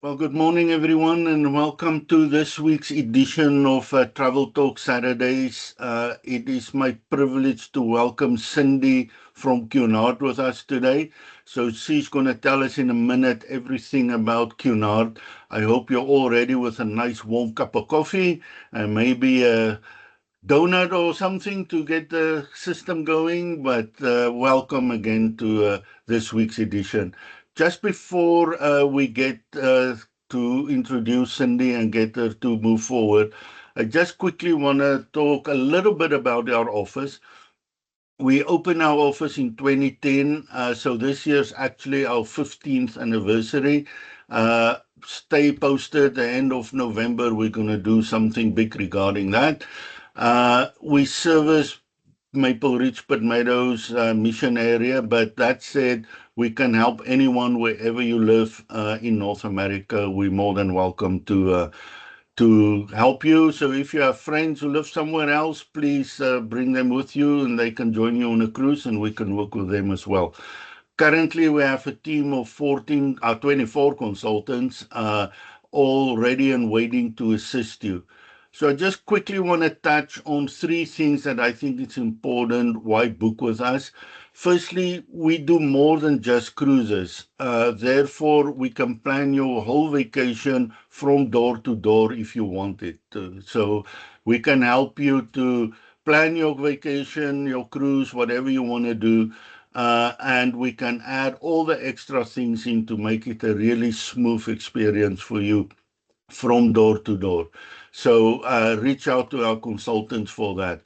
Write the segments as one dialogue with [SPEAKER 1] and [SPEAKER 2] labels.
[SPEAKER 1] Well, good morning, everyone, and welcome to this week's edition of Travel Talk Saturdays. It is my privilege to welcome Cindy from Cunard with us today. So she's going to tell us in a minute everything about Cunard. I hope you're all ready with a nice warm cup of coffee and maybe a donut or something to get the system going. But welcome again to this week's edition. Just before we get to introduce Cindy and get her to move forward, I just quickly want to talk a little bit about our office. We opened our office in 2010, so this year's actually our 15th anniversary. Stay posted. The end of November, we're going to do something big regarding that. We service Maple Ridge, Pitt Meadows, Mission area, but that said, we can help anyone wherever you live in North America. We're more than welcome to help you. So if you have friends who live somewhere else, please bring them with you and they can join you on a cruise and we can work with them as well. Currently, we have a team of 24 consultants all ready and waiting to assist you. So I just quickly want to touch on three things that I think it's important why book with us. Firstly, we do more than just cruises. Therefore, we can plan your whole vacation from door to door if you want it. So we can help you to plan your vacation, your cruise, whatever you want to do. And we can add all the extra things in to make it a really smooth experience for you from door to door. So reach out to our consultants for that.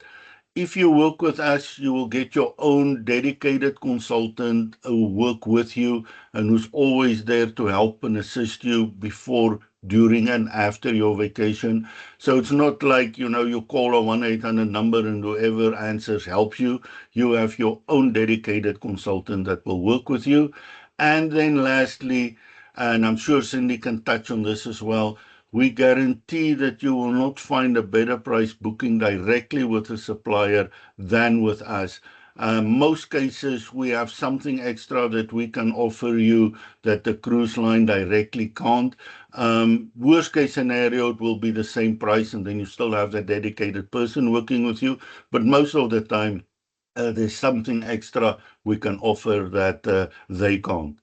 [SPEAKER 1] If you work with us, you will get your own dedicated consultant who will work with you and who's always there to help and assist you before, during, and after your vacation. So it's not like, you call a 1-800 number and whoever answers helps you. You have your own dedicated consultant that will work with you. And then lastly, and I'm sure Cindy can touch on this as well, we guarantee that you will not find a better price booking directly with a supplier than with us. Most cases, we have something extra that we can offer you that the cruise line directly can't. Worst case scenario, it will be the same price, and then you still have that dedicated person working with you. But most of the time, there's something extra we can offer that they can't.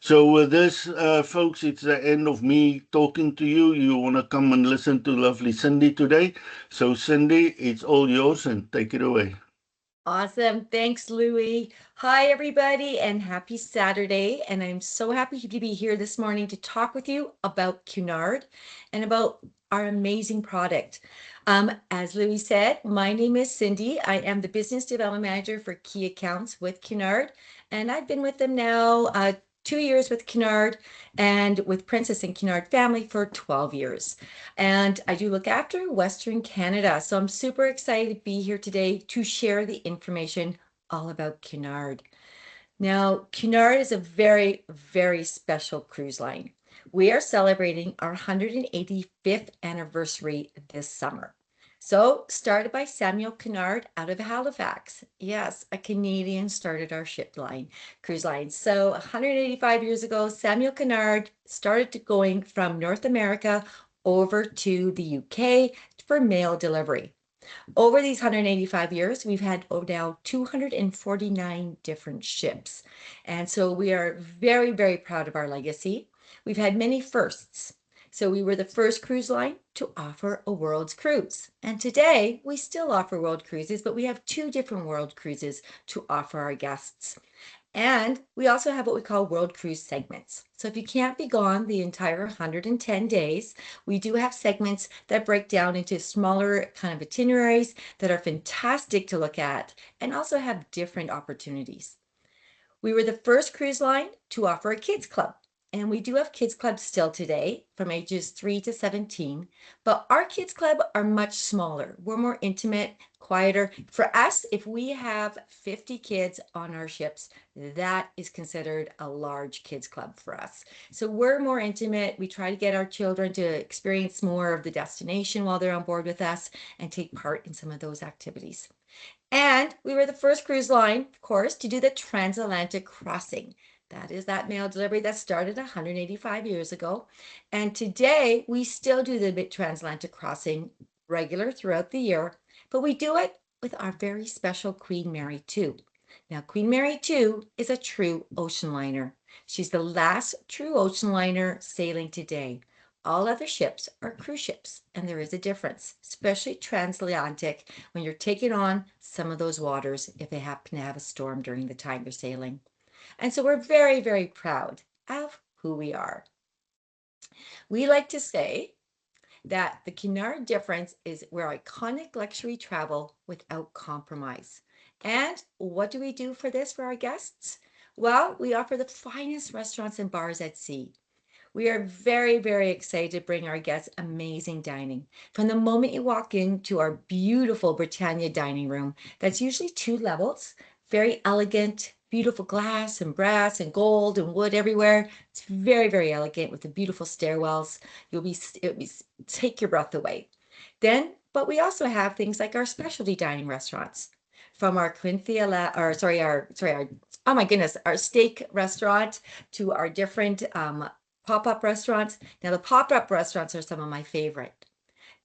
[SPEAKER 1] So with this, folks, it's the end of me talking to you. You want to come and listen to lovely Cindy today. So Cindy, it's all yours and take it away.
[SPEAKER 2] Awesome. Thanks, Louie. Hi, everybody, and happy Saturday. And I'm so happy to be here this morning to talk with you about Cunard and about our amazing product. As Louie said, my name is Cindy. I am the Business Development Manager for Key Accounts with Cunard, and I've been with them now 2 years with Cunard and with Princess and Cunard family for 12 years. And I do look after Western Canada. So I'm super excited to be here today to share the information all about Cunard. Now, Cunard is a very, very special cruise line. We are celebrating our 185th anniversary this summer. So, started by Samuel Cunard out of Halifax. Yes, a Canadian started our ship line, cruise line. So, 185 years ago, Samuel Cunard started going from North America over to the UK for mail delivery. Over these 185 years, we've had now 249 different ships. And so we are very, very proud of our legacy. We've had many firsts. So we were the first cruise line to offer a world's cruise. And today we still offer world cruises, but we have two different world cruises to offer our guests. And we also have what we call world cruise segments. So if you can't be gone the entire 110 days, we do have segments that break down into smaller kind of itineraries that are fantastic to look at and also have different opportunities. We were the first cruise line to offer a kids club. And we do have kids clubs still today from ages 3 to 17, but our kids club are much smaller. We're more intimate, quieter. For us, if we have 50 kids on our ships, that is considered a large kids club for us. So we're more intimate. We try to get our children to experience more of the destination while they're on board with us and take part in some of those activities. And we were the first cruise line, of course, to do the transatlantic crossing. That is that mail delivery that started 185 years ago. And today we still do the transatlantic crossing regular throughout the year, but we do it with our very special Queen Mary 2. Now, Queen Mary 2 is a true ocean liner. She's the last true ocean liner sailing today. All other ships are cruise ships, and there is a difference, especially transatlantic, when you're taking on some of those waters if they happen to have a storm during the time you're sailing. And so we're very, very proud of who we are. We like to say that the Cunard difference is we're iconic luxury travel without compromise. And what do we do for this for our guests? Well, we offer the finest restaurants and bars at sea. We are very, very excited to bring our guests amazing dining. From the moment you walk into our beautiful Britannia dining room, that's usually 2 levels, very elegant, beautiful glass and brass and gold and wood everywhere. It's very, very elegant with the beautiful stairwells. It'll be take your breath away. But we also have things like our specialty dining restaurants, from our oh my goodness, our steak restaurant to our different pop-up restaurants. Now, the pop-up restaurants are some of my favorite.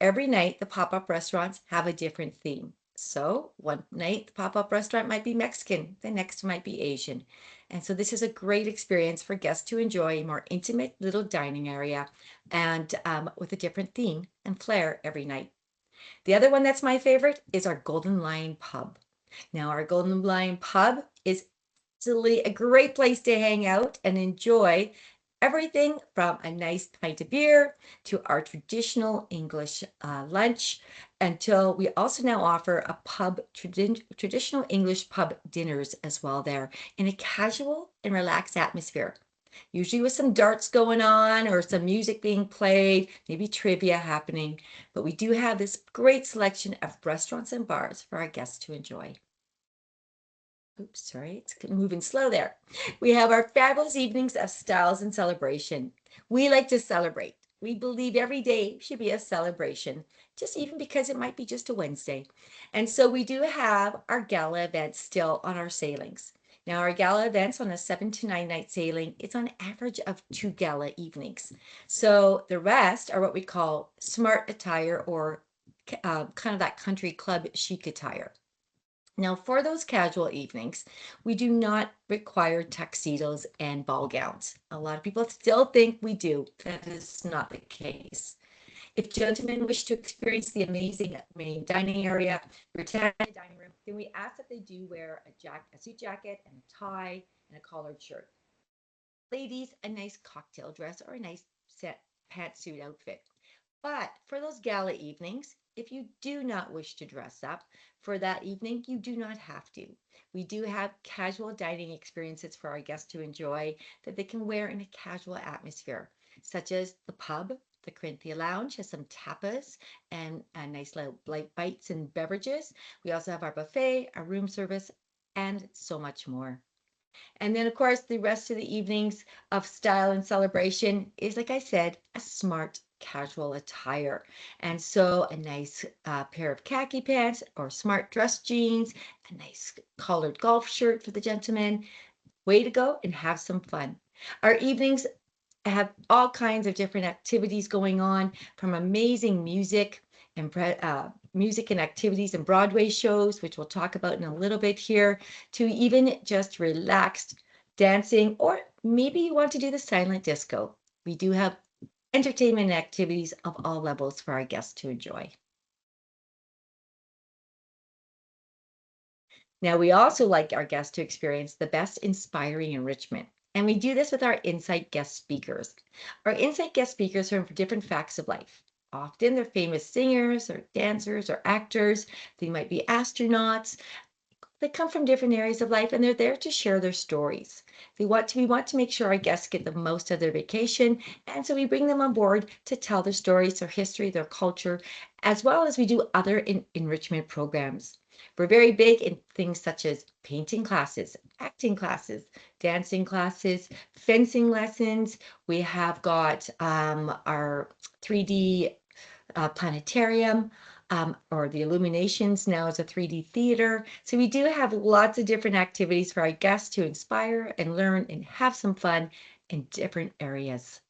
[SPEAKER 2] Every night, the pop-up restaurants have a different theme. So one night, the pop-up restaurant might be Mexican, the next might be Asian. And so this is a great experience for guests to enjoy a more intimate little dining area and with a different theme and flair every night. The other one that's my favorite is our Golden Lion Pub. Now, our Golden Lion Pub is absolutely a great place to hang out and enjoy everything from a nice pint of beer to our traditional English lunch, until we also now offer a traditional English pub dinners as well there in a casual and relaxed atmosphere. Usually with some darts going on or some music being played, maybe trivia happening. But we do have this great selection of restaurants and bars for our guests to enjoy. Oops, sorry, it's moving slow there. We have our fabulous evenings of styles and celebration. We like to celebrate. We believe every day should be a celebration, just even because it might be just a Wednesday. And so we do have our gala events still on our sailings. Now, our gala events on a 7 to 9 night sailing, it's on average of 2 gala evenings. So the rest are what we call smart attire, or kind of that country club chic attire. Now, for those casual evenings, we do not require tuxedos and ball gowns. A lot of people still think we do. That is not the case. If gentlemen wish to experience the amazing main dining area, Britannia dining room, then we ask that they do wear a suit jacket and a tie and a collared shirt. Ladies, a nice cocktail dress or a nice set pantsuit outfit. But for those gala evenings, if you do not wish to dress up for that evening, you do not have to. We do have casual dining experiences for our guests to enjoy that they can wear in a casual atmosphere, such as the pub. The Corinthia Lounge has some tapas and a nice little light bites and beverages. We also have our buffet, our room service, and so much more. And then, of course, the rest of the evenings of style and celebration is, like I said, a smart casual attire. And so a nice pair of khaki pants or smart dress jeans, a nice collared golf shirt for the gentlemen. Way to go and have some fun. Our evenings have all kinds of different activities going on, from amazing music and activities and Broadway shows, which we'll talk about in a little bit here, to even just relaxed dancing, or maybe you want to do the silent disco. We do have entertainment activities of all levels for our guests to enjoy. Now, we also like our guests to experience the best inspiring enrichment. And we do this with our insight guest speakers. Our insight guest speakers are from different facts of life. Often they're famous singers or dancers or actors. They might be astronauts. They come from different areas of life, and they're there to share their stories. We want to make sure our guests get the most of their vacation. And so we bring them on board to tell their stories, their history, their culture, as well as we do other enrichment programs. We're very big in things such as painting classes, acting classes, dancing classes, fencing lessons. We have got our 3D planetarium. or the illuminations now is a 3D theater. So we do have lots of different activities for our guests to inspire and learn and have some fun in different areas.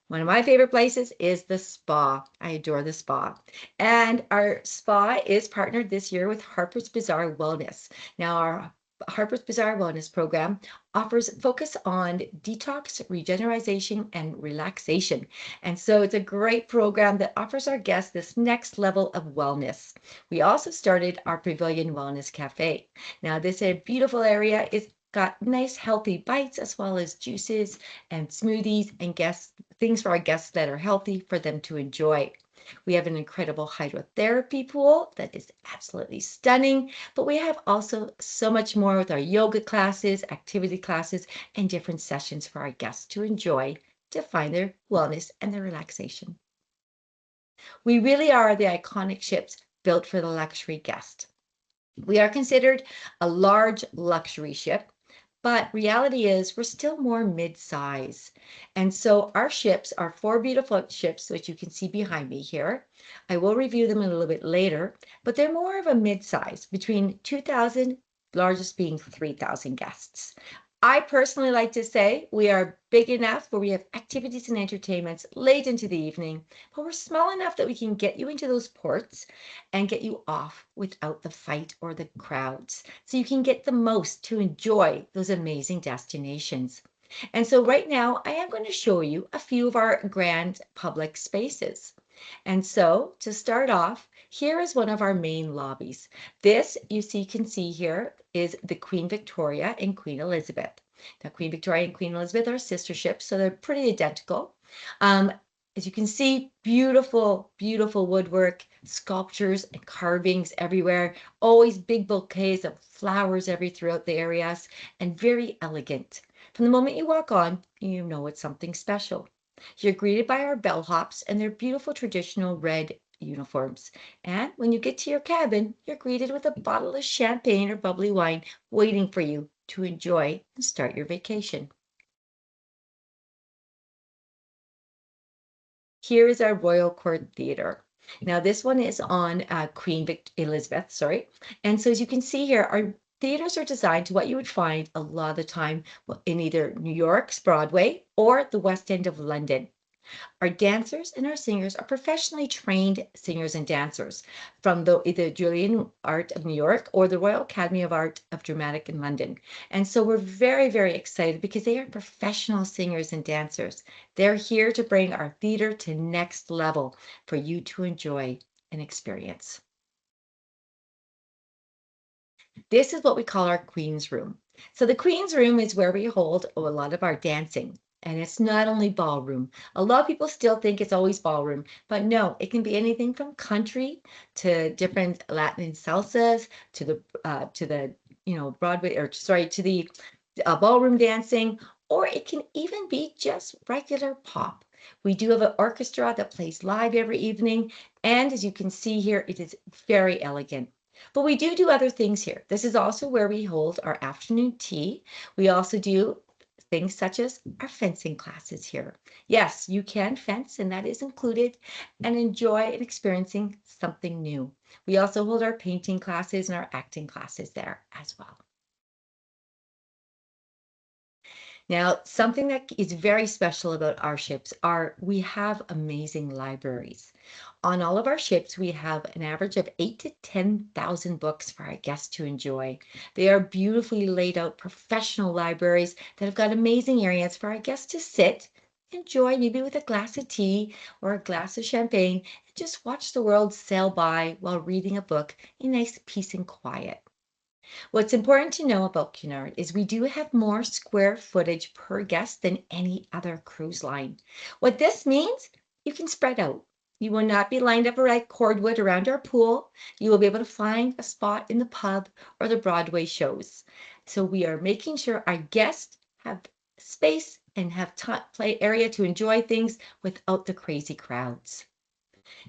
[SPEAKER 2] One of my favorite places is the spa. I adore the spa. And our spa is partnered this year with Harper's Bazaar Wellness. Now, our Harper's Bazaar Wellness program offers focus on detox, regeneration, and relaxation. And so it's a great program that offers our guests this next level of wellness. We also started our Pavilion Wellness Cafe. Now, this is a beautiful area. It's got nice healthy bites as well as juices and smoothies and things for our guests that are healthy for them to enjoy. We have an incredible hydrotherapy pool that is absolutely stunning, but we have also so much more with our yoga classes, activity classes, and different sessions for our guests to enjoy to find their wellness and their relaxation. We really are the iconic ships built for the luxury guest. We are considered a large luxury ship, but reality is we're still more mid-size. And so our ships are 4 beautiful ships, which you can see behind me here. I will review them a little bit later, but they're more of a mid-size, between 2,000, largest being 3,000 guests. I personally like to say we are big enough where we have activities and entertainments late into the evening, but we're small enough that we can get you into those ports and get you off without the fight or the crowds. So you can get the most to enjoy those amazing destinations. And so right now I am going to show you a few of our grand public spaces. And so to start off, here is one of our main lobbies. This can see here is the Queen Victoria and Queen Elizabeth. Now Queen Victoria and Queen Elizabeth are sister ships, so they're pretty identical. As you can see, beautiful, beautiful woodwork, sculptures and carvings everywhere, always big bouquets of flowers throughout the areas, and very elegant. From the moment you walk on, you know it's something special. You're greeted by our bellhops and their beautiful traditional red uniforms. And when you get to your cabin, you're greeted with a bottle of champagne or bubbly wine waiting for you to enjoy and start your vacation. Here is our Royal Court Theatre. Now this one is on Elizabeth, sorry. And so as you can see here, our theaters are designed to what you would find a lot of the time in either New York's Broadway or the West End of London. Our dancers and our singers are professionally trained singers and dancers from either Juilliard Art of New York or the Royal Academy of Art of Dramatic in London. And so we're very, very excited because they are professional singers and dancers. They're here to bring our theater to next level for you to enjoy and experience. This is what we call our Queen's Room. So the Queen's Room is where we hold a lot of our dancing. And it's not only ballroom. A lot of people still think it's always ballroom, but no, it can be anything from country to different Latin salsas to the Broadway to the ballroom dancing, or it can even be just regular pop. We do have an orchestra that plays live every evening, and as you can see here, it is very elegant. But we do other things here. This is also where we hold our afternoon tea. We also do things such as our fencing classes here. Yes, you can fence, and that is included, and enjoy and experiencing something new. We also hold our painting classes and our acting classes there as well. Now, something that is very special about our ships are we have amazing libraries. On all of our ships, we have an average of 8,000 to 10,000 books for our guests to enjoy. They are beautifully laid out professional libraries that have got amazing areas for our guests to sit, enjoy maybe with a glass of tea or a glass of champagne, and just watch the world sail by while reading a book in nice peace and quiet. What's important to know about Cunard is we do have more square footage per guest than any other cruise line. What this means, you can spread out. You will not be lined up like cordwood around our pool. You will be able to find a spot in the pub or the Broadway shows. So we are making sure our guests have space and have play area to enjoy things without the crazy crowds.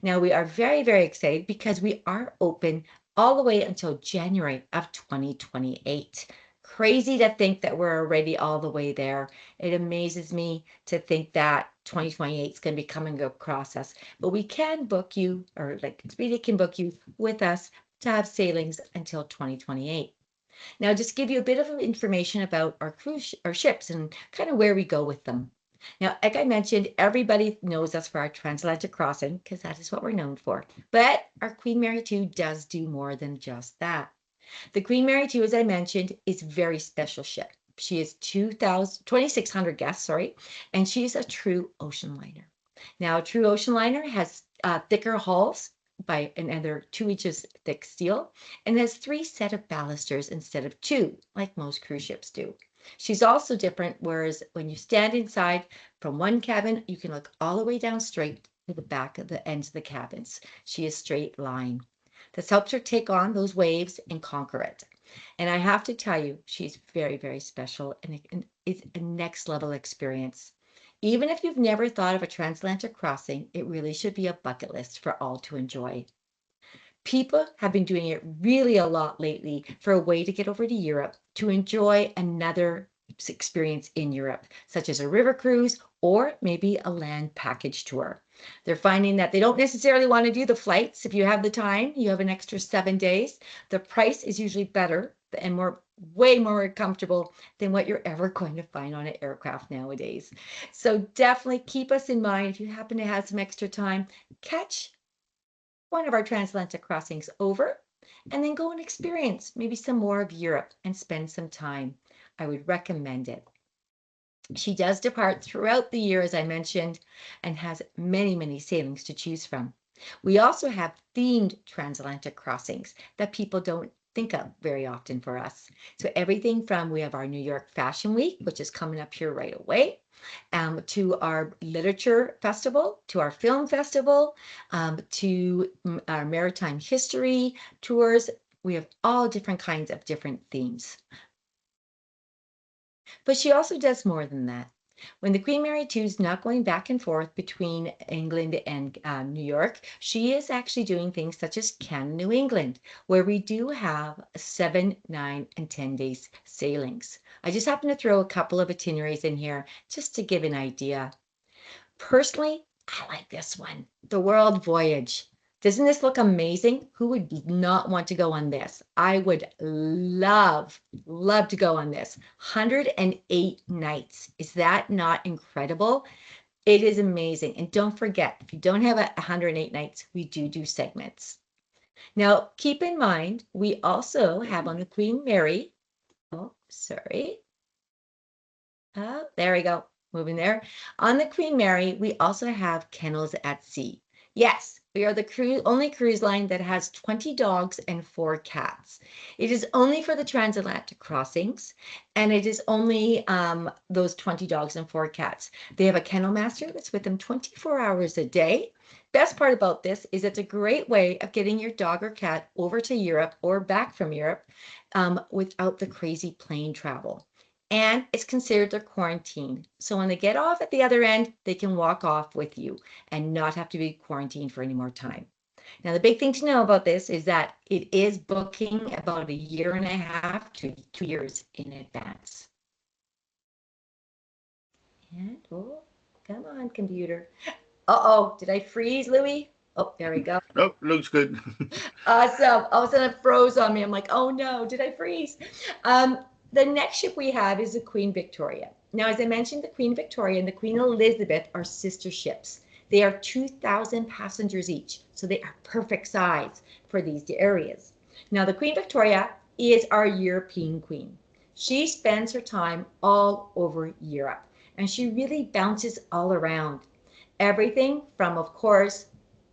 [SPEAKER 2] Now we are very, very excited because we are open all the way until January of 2028. Crazy to think that we're already all the way there. It amazes me to think that 2028 is going to be coming across us, but we can book you, or like Expedia can book you with us to have sailings until 2028. Now, just give you a bit of information about our our ships and kind of where we go with them. Now, like I mentioned, everybody knows us for our transatlantic crossing because that is what we're known for. But our Queen Mary 2 does do more than just that. The Queen Mary 2, as I mentioned, is a very special ship. She is 2,600 guests, sorry, and she's a true ocean liner. Now, a true ocean liner has thicker hulls and they're 2 inches thick steel, and has 3 sets of balusters instead of 2, like most cruise ships do. She's also different, whereas when you stand inside from one cabin, you can look all the way down straight to the back of the ends of the cabins. She is straight line. This helps her take on those waves and conquer it. And I have to tell you, she's very, very special, and it's a next level experience. Even if you've never thought of a transatlantic crossing, it really should be a bucket list for all to enjoy. People have been doing it really a lot lately for a way to get over to Europe to enjoy another experience in Europe, such as a river cruise or maybe a land package tour. They're finding that they don't necessarily want to do the flights. If you have the time, you have an extra 7 days. The price is usually better and way more comfortable than what you're ever going to find on an aircraft nowadays. So definitely keep us in mind if you happen to have some extra time, catch one of our transatlantic crossings over, and then go and experience maybe some more of Europe and spend some time. I would recommend it. She does depart throughout the year, as I mentioned, and has many, many sailings to choose from. We also have themed transatlantic crossings that people don't think of very often for us. So everything from, we have our New York Fashion Week, which is coming up here right away, to our literature festival, to our film festival, to our maritime history tours. We have all different kinds of different themes. But she also does more than that. When the Queen Mary 2 is not going back and forth between England and New York, she is actually doing things such as Canada, New England, where we do have 7, 9, and 10 days sailings. I just happen to throw a couple of itineraries in here just to give an idea. Personally, I like this one, the World Voyage. Doesn't this look amazing? Who would not want to go on this? I would love to go on this. 108 nights. Is that not incredible? It is amazing. And don't forget, if you don't have 108 nights, we do segments. Now, keep in mind, we also have on the Queen Mary, oh, sorry. Oh, there we go. Moving there. On the Queen Mary, we also have kennels at sea. Yes, we are the only cruise line that has 20 dogs and 4 cats. It is only for the transatlantic crossings, and it is only those 20 dogs and 4 cats. They have a kennel master that's with them 24 hours a day. Best part about this is it's a great way of getting your dog or cat over to Europe or back from Europe without the crazy plane travel. And it's considered their quarantine. So when they get off at the other end, they can walk off with you and not have to be quarantined for any more time. Now, the big thing to know about this is that it is booking about 1.5 to 2 years in advance. And, oh, come on, computer. Uh-oh, did I freeze, Louis? Oh, there we go.
[SPEAKER 1] Oh, looks good.
[SPEAKER 2] Awesome. All of a sudden it froze on me. I'm like, oh no, did I freeze? The next ship we have is the Queen Victoria. Now, as I mentioned, the Queen Victoria and the Queen Elizabeth are sister ships. They are 2,000 passengers each, so they are perfect size for these areas. Now, the Queen Victoria is our European queen. She spends her time all over Europe, and she really bounces all around. Everything from, of course,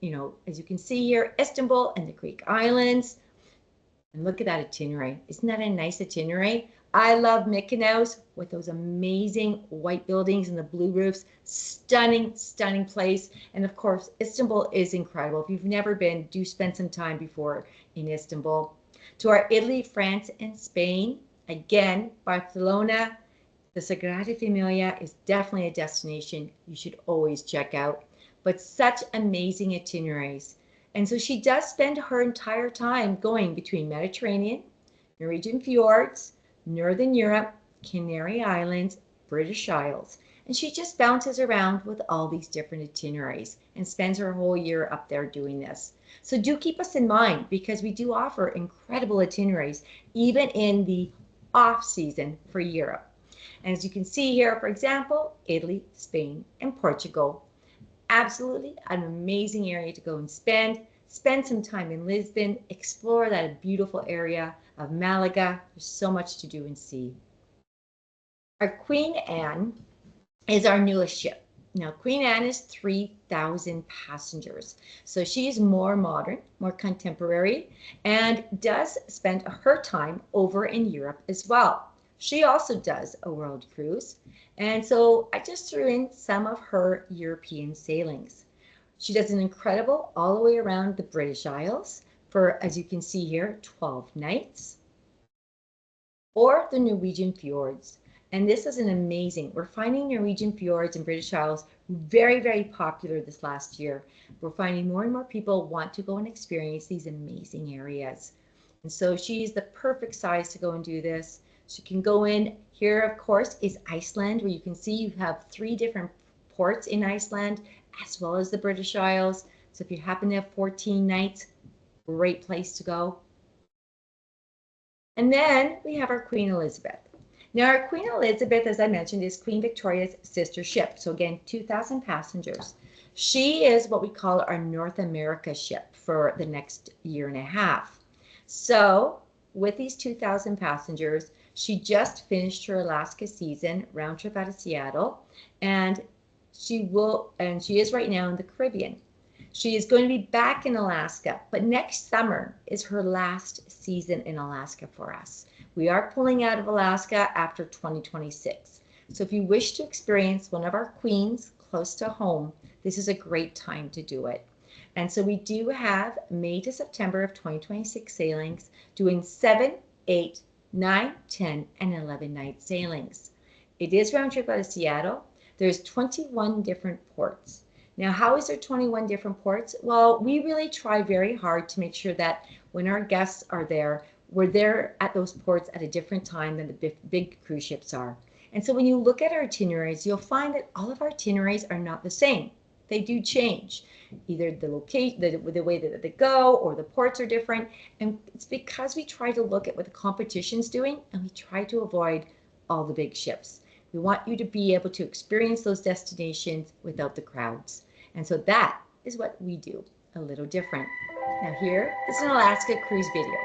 [SPEAKER 2] as you can see here, Istanbul and the Greek islands. And look at that itinerary. Isn't that a nice itinerary? I love Mykonos with those amazing white buildings and the blue roofs. Stunning, stunning place. And of course, Istanbul is incredible. If you've never been, do spend some time before in Istanbul. To our Italy, France, and Spain. Again, Barcelona. The Sagrada Familia is definitely a destination you should always check out. But such amazing itineraries. And so she does spend her entire time going between Mediterranean, Norwegian fjords, Northern Europe, Canary Islands, British Isles. And she just bounces around with all these different itineraries and spends her whole year up there doing this. So do keep us in mind because we do offer incredible itineraries even in the off season for Europe. And as you can see here, for example, Italy, Spain, and Portugal. Absolutely an amazing area to go and spend some time in Lisbon, explore that beautiful area of Malaga. There's so much to do and see. Our Queen Anne is our newest ship. Now, Queen Anne is 3,000 passengers. So she is more modern, more contemporary, and does spend her time over in Europe as well. She also does a world cruise. And so I just threw in some of her European sailings. She does an incredible all the way around the British Isles for, as you can see here, 12 nights, or the Norwegian fjords. And this is an amazing, we're finding Norwegian fjords and British Isles very, very popular this last year. We're finding more and more people want to go and experience these amazing areas. And so she's the perfect size to go and do this. She can go in here, of course, is Iceland, where you can see you have 3 different ports in Iceland, as well as the British Isles. So if you happen to have 14 nights, great place to go. And then we have our Queen Elizabeth. Now, our Queen Elizabeth, as I mentioned, is Queen Victoria's sister ship. So again, 2,000 passengers. She is what we call our North America ship for the next year and a half. So with these 2,000 passengers, she just finished her Alaska season, round trip out of Seattle, and she is right now in the Caribbean. She is going to be back in Alaska, but next summer is her last season in Alaska for us. We are pulling out of Alaska after 2026. So if you wish to experience one of our queens close to home, this is a great time to do it. And so we do have May to September of 2026 sailings, doing 7, 8, 9, 10, and 11 night sailings. It is round trip out of Seattle. There's 21 different ports. Now, how is there 21 different ports? Well, we really try very hard to make sure that when our guests are there, we're there at those ports at a different time than the big cruise ships are. And so when you look at our itineraries, you'll find that all of our itineraries are not the same. They do change. Either the location, the way that they go, or the ports are different. And it's because we try to look at what the competition's doing, and we try to avoid all the big ships. We want you to be able to experience those destinations without the crowds. And so that is what we do, a little different. Now here is an Alaska cruise video.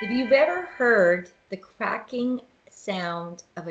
[SPEAKER 2] If you've ever heard the cracking sound of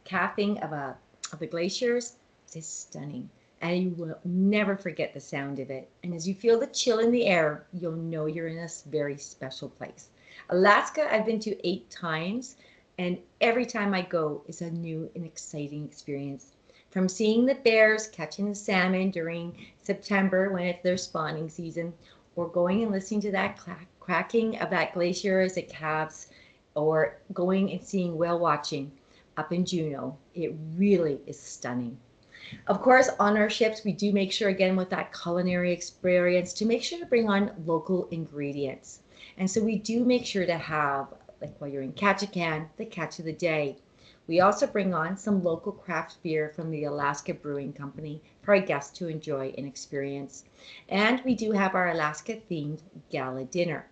[SPEAKER 2] calving of the glaciers, it is stunning, and you will never forget the sound of it. And as you feel the chill in the air, you'll know you're in a very special place. Alaska, I've been to 8 times, and every time I go is a new and exciting experience. From seeing the bears catching the salmon during September when it's their spawning season, or going and listening to that cracking of that glacier as it calves, or going and seeing whale watching up in Juneau. It really is stunning. Of course, on our ships, we do make sure, again, with that culinary experience, to make sure to bring on local ingredients. And so we do make sure to have, like while you're in Ketchikan, the catch of the day. We also bring on some local craft beer from the Alaska Brewing Company for our guests to enjoy and experience. And we do have our Alaska-themed gala dinner.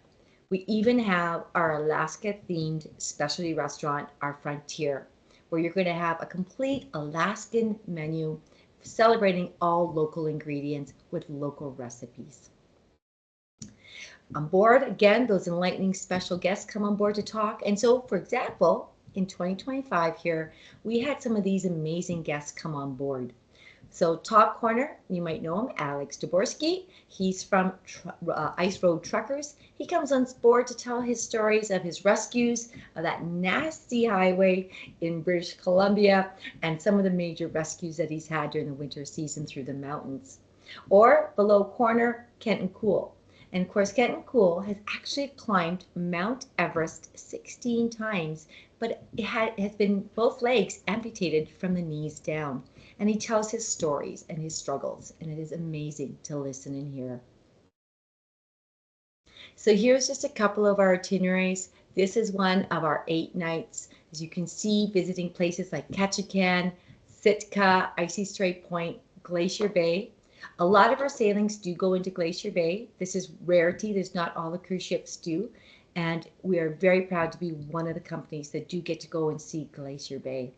[SPEAKER 2] We even have our Alaska-themed specialty restaurant, our Frontier, where you're going to have a complete Alaskan menu celebrating all local ingredients with local recipes. On board, again, those enlightening special guests come on board to talk. And so, for example, in 2025 here, we had some of these amazing guests come on board. So top corner, you might know him, Alex Dvorsky. He's from Ice Road Truckers. He comes on board to tell his stories of his rescues of that nasty highway in British Columbia and some of the major rescues that he's had during the winter season through the mountains. Or below corner, Kenton Cool. And of course, Kenton Cool has actually climbed Mount Everest 16 times, but it has been both legs amputated from the knees down. And he tells his stories and his struggles, and it is amazing to listen and hear. So here's just a couple of our itineraries. This is one of our 8 nights. As you can see, visiting places like Ketchikan, Sitka, Icy Strait Point, Glacier Bay. A lot of our sailings do go into Glacier Bay. This is rarity. There's not all the cruise ships do. And we are very proud to be one of the companies that do get to go and see Glacier Bay.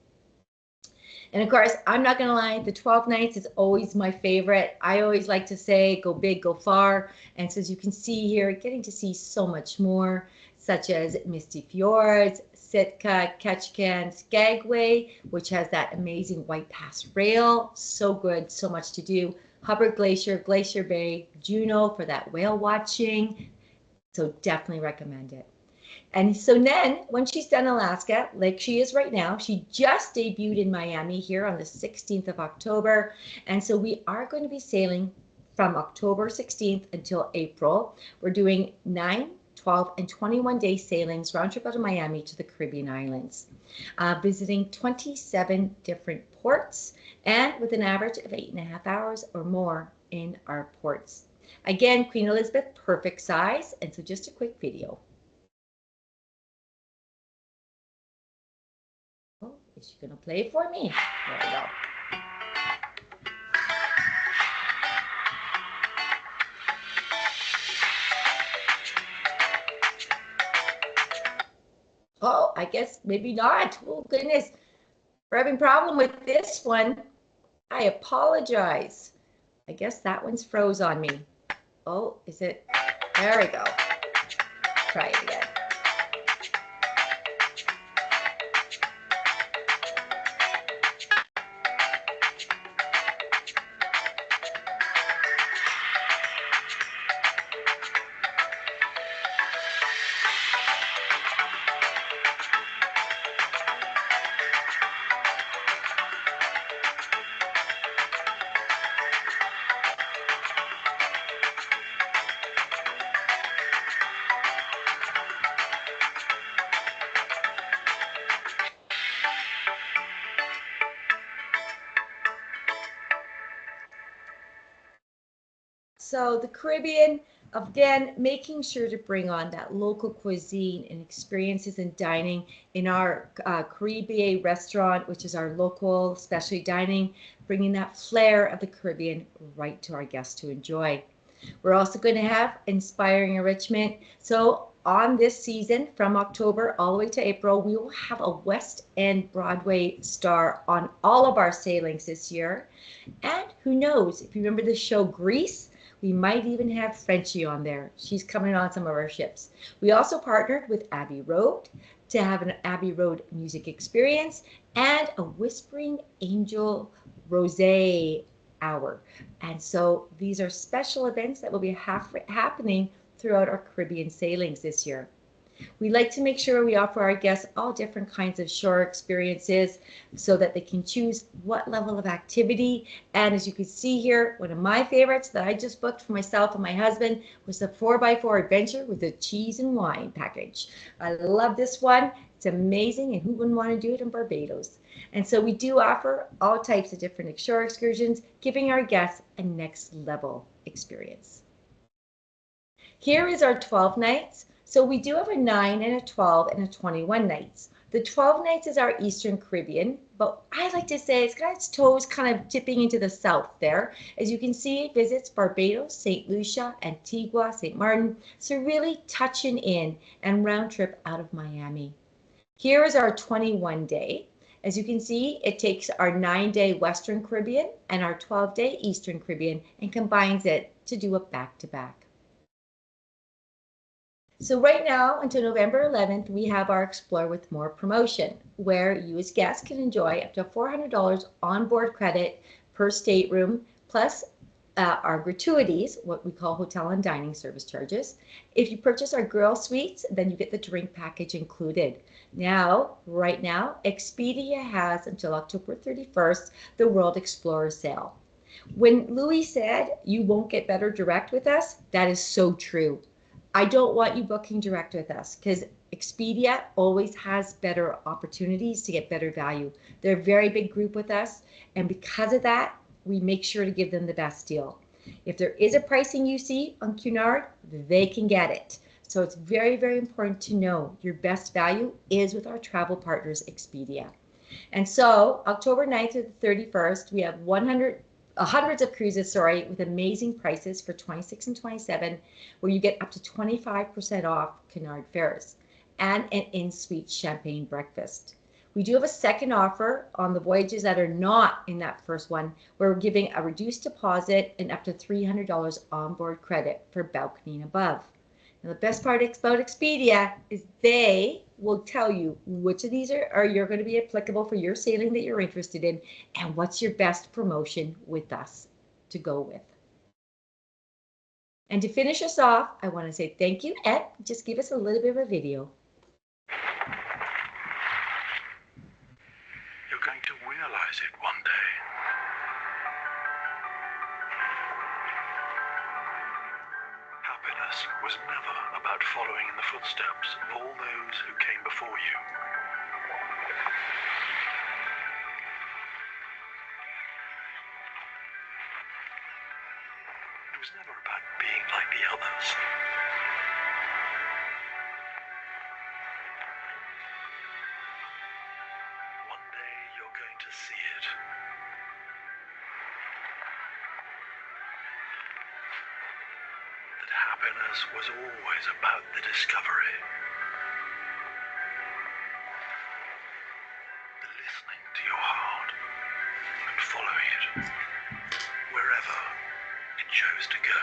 [SPEAKER 2] And of course, I'm not going to lie, the 12 nights is always my favorite. I always like to say, go big, go far. And so as you can see here, getting to see so much more, such as Misty Fjords, Sitka, Ketchikan, Skagway, which has that amazing White Pass Rail. So good, so much to do. Hubbard Glacier, Glacier Bay, Juneau for that whale watching. So definitely recommend it. And so then when she's done Alaska, like she is right now, she just debuted in Miami here on the 16th of October. And so we are going to be sailing from October 16th until April. We're doing 9, 12, and 21-day sailings round trip out of Miami to the Caribbean islands, visiting 27 different ports and with an average of 8.5 hours or more in our ports. Again, Queen Elizabeth, perfect size. And so just a quick video. Is she going to play for me? There we go. Oh, I guess maybe not. Oh, goodness. We're having a problem with this one. I apologize. I guess that one's froze on me. Oh, is it? There we go. Try it again. So the Caribbean, again, making sure to bring on that local cuisine and experiences in dining in our Caribbean restaurant, which is our local specialty dining, bringing that flair of the Caribbean right to our guests to enjoy. We're also going to have inspiring enrichment. So on this season, from October all the way to April, we will have a West End Broadway star on all of our sailings this year. And who knows, if you remember the show Grease, we might even have Frenchie on there. She's coming on some of our ships. We also partnered with Abbey Road to have an Abbey Road music experience and a Whispering Angel Rosé hour. And so these are special events that will be happening throughout our Caribbean sailings this year. We like to make sure we offer our guests all different kinds of shore experiences so that they can choose what level of activity. And as you can see here, one of my favorites that I just booked for myself and my husband was the 4x4 adventure with a cheese and wine package. I love this one. It's amazing, and who wouldn't want to do it in Barbados? And so we do offer all types of different shore excursions, giving our guests a next level experience. Here is our 12 nights. So we do have a 9 and a 12 and a 21 nights. The 12 nights is our Eastern Caribbean, but I like to say it's got its toes kind of tipping into the south there. As you can see, it visits Barbados, St. Lucia, Antigua, St. Martin. So really touching in and round trip out of Miami. Here is our 21 day. As you can see, it takes our 9-day Western Caribbean and our 12-day Eastern Caribbean and combines it to do a back-to-back. So right now, until November 11th, we have our Explore with More promotion, where you as guests can enjoy up to $400 onboard credit per stateroom, plus our gratuities, what we call hotel and dining service charges. If you purchase our girl suites, then you get the drink package included. Now, right now, Expedia has until October 31st the World Explorer sale. When Louis said you won't get better direct with us, that is so true. I don't want you booking direct with us because Expedia always has better opportunities to get better value. They're a very big group with us, and because of that, we make sure to give them the best deal. If there is a pricing you see on Cunard, they can get it. So it's very, very important to know your best value is with our travel partners, Expedia. And so October 9th to the 31st, we have hundreds of cruises, with amazing prices for 26 and 27, where you get up to 25% off Cunard fares and an in-suite champagne breakfast. We do have a second offer on the voyages that are not in that first one, where we're giving a reduced deposit and up to $300 onboard credit for balcony and above. Now, the best part about Expedia is they will tell you which of these are you're going to be applicable for your sailing that you're interested in, and what's your best promotion with us to go with. And to finish us off, I want to say thank you, Ed. Just give us a little bit of a video.
[SPEAKER 3] You're going to realize it one day. Happiness was never about following in the footsteps of all those who came before you. It was never about being like the others. One day you're going to see it. That happiness was always about the discovery. The listening to your heart and following it wherever it chose to go.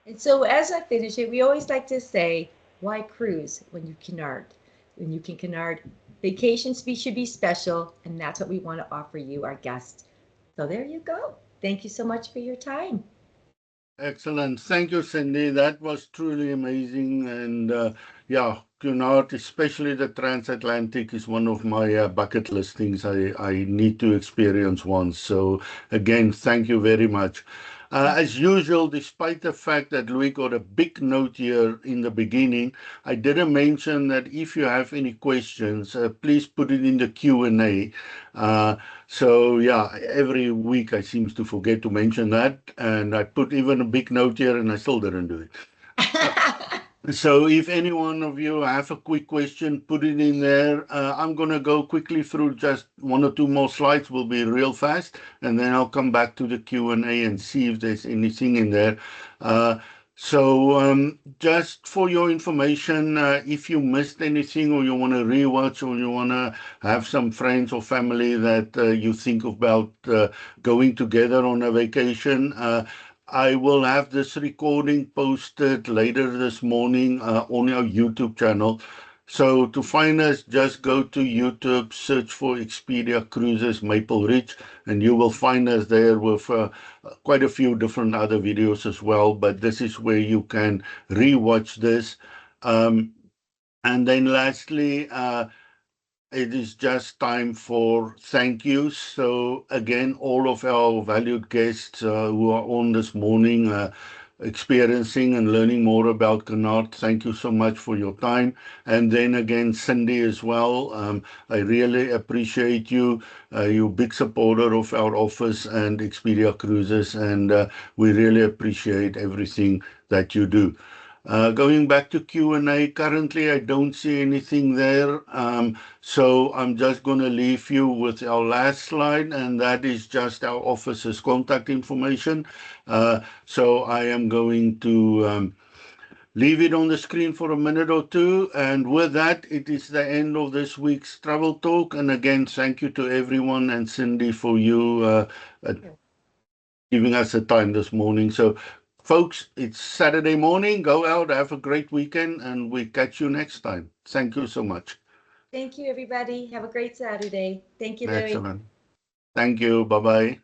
[SPEAKER 2] And so as I finish it, we always like to say, why cruise when you Cunard? When you can Cunard, vacations should be special, and that's what we want to offer you, our guests. So there you go. Thank you so much for your time.
[SPEAKER 1] Excellent. Thank you, Cindy. That was truly amazing. And yeah, Cunard, especially the transatlantic, is one of my bucket list things I need to experience once. So again, thank you very much. As usual, despite the fact that Louis got a big note here in the beginning, I didn't mention that if you have any questions, please put it in the Q&A. So yeah, every week I seem to forget to mention that, and I put even a big note here and I still didn't do it. So if any one of you have a quick question, put it in there. I'm going to go quickly through just one or two more slides. Will be real fast, and then I'll come back to the Q&A and see if there's anything in there. So just for your information, if you missed anything or you want to rewatch or you want to have some friends or family that you think about going together on a vacation, I will have this recording posted later this morning on our YouTube channel. So to find us, just go to YouTube, search for Expedia Cruises Maple Ridge, and you will find us there with quite a few different other videos as well. But this is where you can rewatch this. And then lastly, it is just time for thank yous. So again, all of our valued guests who are on this morning, experiencing and learning more about Cunard, thank you so much for your time. And then again, Cindy as well. I really appreciate you. You're a big supporter of our office and Expedia Cruises, and we really appreciate everything that you do. Going back to Q&A, currently I don't see anything there. So I'm just going to leave you with our last slide, and that is just our office's contact information. So I am going to leave it on the screen for a minute or two. And with that, it is the end of this week's Travel Talk. And again, thank you to everyone and Cindy for you giving us the time this morning. So, folks, it's Saturday morning. Go out, have a great weekend, and we catch you next time. Thank you so much.
[SPEAKER 2] Thank you, everybody. Have a great Saturday. Thank you, Louie.
[SPEAKER 1] Excellent. Thank you. Bye bye.